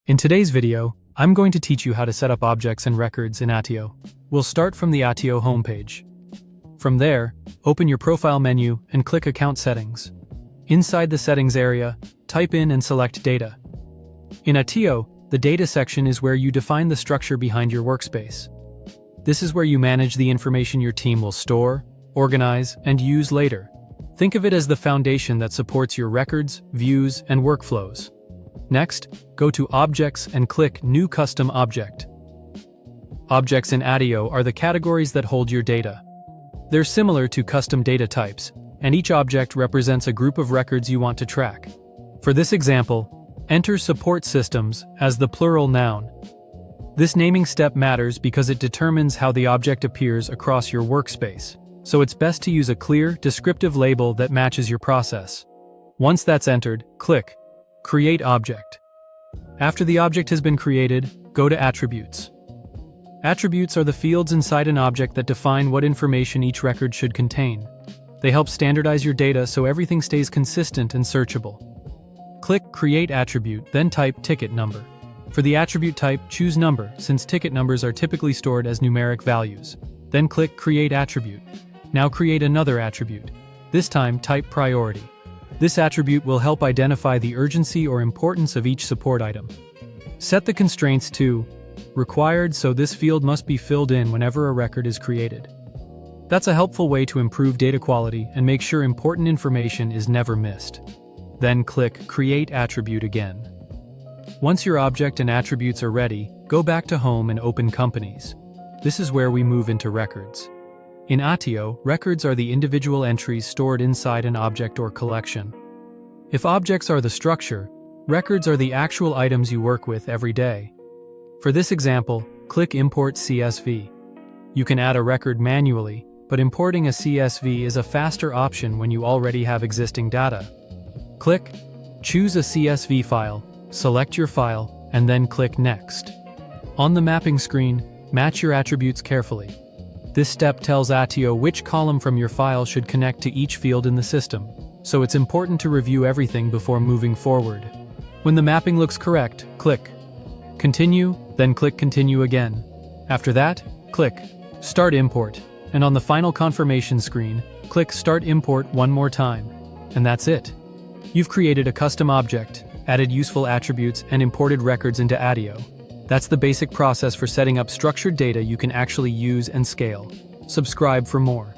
In today's video, I'm going to teach you how to set up objects and records in Attio. We'll start from the Attio homepage. From there, open your profile menu and click Account Settings. Inside the Settings area, type in and select Data. In Attio, the Data section is where you define the structure behind your workspace. This is where you manage the information your team will store, organize, and use later. Think of it as the foundation that supports your records, views, and workflows. Next, go to Objects and click New Custom Object. Objects in Attio are the categories that hold your data. They're similar to custom data types, and each object represents a group of records you want to track. For this example, enter Support Systems as the plural noun. This naming step matters because it determines how the object appears across your workspace, so it's best to use a clear, descriptive label that matches your process. Once that's entered, click Create Object. After the object has been created, go to Attributes. Attributes are the fields inside an object that define what information each record should contain. They help standardize your data so everything stays consistent and searchable. Click Create Attribute, then type Ticket Number. For the attribute type, choose Number, since ticket numbers are typically stored as numeric values. Then click Create Attribute. Now create another attribute. This time, type Priority. This attribute will help identify the urgency or importance of each support item. Set the constraints to Required, so this field must be filled in whenever a record is created. That's a helpful way to improve data quality and make sure important information is never missed. Then click Create Attribute again. Once your object and attributes are ready, go back to Home and open Companies. This is where we move into Records. In Attio, records are the individual entries stored inside an object or collection. If objects are the structure, records are the actual items you work with every day. For this example, click Import CSV. You can add a record manually, but importing a CSV is a faster option when you already have existing data. Click, choose a CSV file, select your file, and then click Next. On the mapping screen, match your attributes carefully. This step tells Attio which column from your file should connect to each field in the system, so it's important to review everything before moving forward. When the mapping looks correct, click Continue, then click Continue again. After that, click Start Import, and on the final confirmation screen, click Start Import one more time. And that's it. You've created a custom object, added useful attributes, and imported records into Attio. That's the basic process for setting up structured data you can actually use and scale. Subscribe for more.